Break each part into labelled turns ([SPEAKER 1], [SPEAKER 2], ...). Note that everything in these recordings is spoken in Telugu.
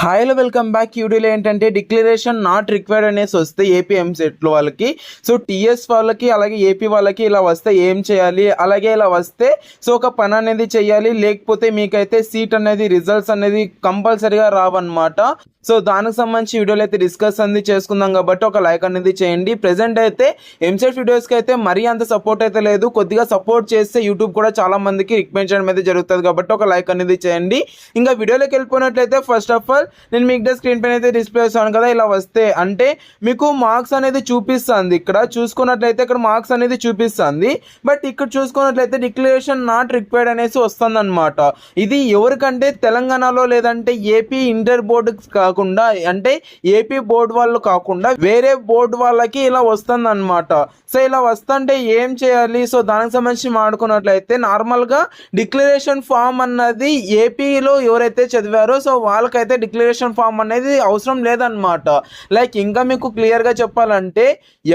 [SPEAKER 1] Hi hello welcome back. వీడియోలో ఏంటంటే డిక్లరేషన్ నాట్ రిక్వైర్డ్ అనేసి వస్తే ఏపీ ఎంసెట్లో వాళ్ళకి, సో టీఎస్ వాళ్ళకి అలాగే ఏపీ వాళ్ళకి ఇలా వస్తే ఏం చేయాలి, అలాగే ఇలా వస్తే సో ఒక పని అనేది చేయాలి, లేకపోతే మీకైతే సీట్ అనేది రిజల్ట్స్ అనేది కంపల్సరీగా రావన్నమాట. సో దానికి సంబంధించి వీడియోలో అయితే డిస్కస్ అనేది చేసుకుందాం కాబట్టి ఒక లైక్ అనేది చేయండి. ప్రెసెంట్ అయితే ఎంసెట్ వీడియోస్కి అయితే మరీ అంత సపోర్ట్ అయితే లేదు, కొద్దిగా సపోర్ట్ చేస్తే యూట్యూబ్ కూడా చాలా మందికి రికమెండ్ చేయడం అయితే జరుగుతుంది కాబట్టి ఒక లైక్ అనేది చేయండి. ఇంకా వీడియోలోకి వెళ్ళిపోయినట్లయితే ఫస్ట్ ఆఫ్ ఆల్ నేను మీకు స్క్రీన్ పైన అయితే డిస్ప్లే చేస్తాను కదా, ఇలా వస్తే అంటే మీకు మార్క్స్ అనేది చూపిస్తుంది. ఇక్కడ చూసుకున్నట్లయితే ఇక్కడ మార్క్స్ అనేది చూపిస్తుంది, బట్ ఇక్కడ చూసుకున్నట్లయితే డిక్లరేషన్ నాట్ రిక్వైర్డ్ అనేసి వస్తుంది అనమాట. ఇది ఎవరికంటే తెలంగాణలో లేదంటే ఏపీ ఇంటర్ బోర్డు కాకుండా, అంటే ఏపీ బోర్డు వాళ్ళు కాకుండా వేరే బోర్డు వాళ్ళకి ఇలా వస్తుంది అనమాట. సో ఇలా వస్తుంటే ఏం చేయాలి, సో దానికి సంబంధించి మాట్లాడుకున్నట్లయితే నార్మల్గా డిక్లరేషన్ ఫామ్ అన్నది ఏపీలో ఎవరైతే చదివారో సో వాళ్ళకైతే డిక్లరేషన్ ఫామ్ అనేది అవసరం లేదనమాట. లైక్ ఇంకా మీకు క్లియర్గా చెప్పాలంటే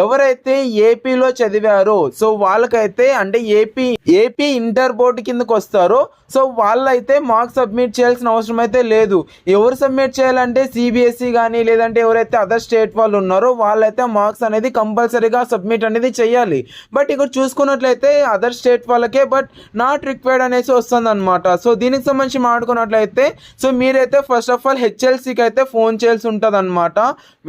[SPEAKER 1] ఎవరైతే ఏపీలో చదివారో సో వాళ్ళకైతే అంటే ఏపీ ఇంటర్ బోర్డు కిందకు వస్తారో సో వాళ్ళైతే మార్క్స్ సబ్మిట్ చేయాల్సిన అవసరం అయితే లేదు. ఎవరు సబ్మిట్ చేయాలంటే సిబిఎస్ఈ కానీ లేదంటే ఎవరైతే అదర్ స్టేట్ వాళ్ళు ఉన్నారో వాళ్ళైతే మార్క్స్ అనేది కంపల్సరీగా సబ్మిట్ అనేది చేయాలి. బట్ ఇక్కడ చూసుకున్నట్లయితే అదర్ స్టేట్ వాళ్ళకే బట్ నాట్ రిక్వైర్డ్ అనేసి వస్తుంది అనమాట. సో దీనికి సంబంధించి మాట్లాడుకున్నట్లయితే సో మీరైతే ఫస్ట్ ఆఫ్ ఆల్ హెచ్ఎల్సీకి అయితే ఫోన్ చేయాల్సి ఉంటుంది అనమాట.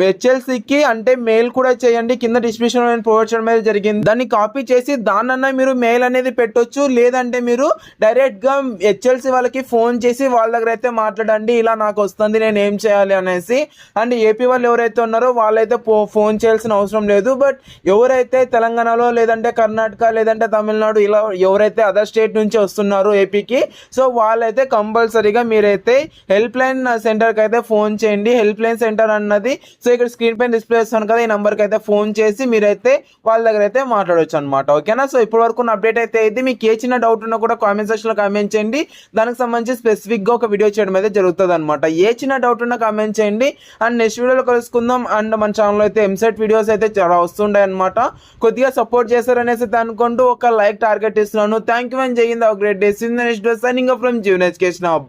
[SPEAKER 1] హెచ్ఎల్సీకి అంటే మెయిల్ కూడా చేయండి, కింద డిస్క్రిప్షన్ ప్రొవైడ్ చేయడం అనేది జరిగింది. దాన్ని కాపీ చేసి దాన్నన్నా మీరు మెయిల్ అనేది పెట్టొచ్చు, లేదంటే మీరు డైరెక్ట్గా హెచ్ఎల్సీ వాళ్ళకి ఫోన్ చేసి వాళ్ళ దగ్గర అయితే మాట్లాడండి, ఇలా నాకు వస్తుంది నేను ఏం చేయాలి అనేసి. అండ్ ఏపీ వాళ్ళు ఎవరైతే ఉన్నారో వాళ్ళైతే ఫోన్ చేయాల్సిన అవసరం లేదు. బట్ ఎవరైతే తెలంగాణలో లేదంటే కర్ణాటక లేదంటే తమిళనాడు ఇలా ఎవరైతే అదర్ స్టేట్ నుంచి వస్తున్నారో ఏపీకి సో వాళ్ళైతే కంపల్సరీగా మీరైతే హెల్ప్ లైన్ సెంటర్కి అయితే ఫోన్ చేయండి. హెల్ప్ లైన్ సెంటర్ అన్నది సో ఇక్కడ స్క్రీన్ పైన డిస్ప్లే చేస్తాను కదా, ఈ నెంబర్కి అయితే ఫోన్ చేసి మీరైతే వాళ్ళ దగ్గర అయితే మాట్లాడవచ్చు అనమాట. ఓకేనా. సో ఇప్పటి వరకు అప్డేట్ అయితే ఇది. మీకు ఏ చిన్న డౌట్ ఉన్నా కూడా కామెంట్ సెక్షన్లో కామెంట్ చేయండి, దానికి సంబంధించి స్పెసిఫిక్గా ఒక వీడియో చేయడం అయితే జరుగుతుంది అనమాట. ఏ చిన్న డౌట్ ఉన్నా కామెంట్ చేయండి. అండ్ నెక్స్ట్ వీడియోలో కలుసుకుందాం. అండ్ మన ఛానల్లో అయితే ఎంసెట్ వీడియోస్ అయితే చాలా వస్తుంటాయి అనమాట. కొద్దిగా సపోర్ట్ చేశారనేసి అనుకుంటూ ఒక లైక్ టార్గెట్ ఇస్తున్నాను. Thank you and Jai Hind. Have a great day. See you in the next video. Signing off from Jeevan education hub.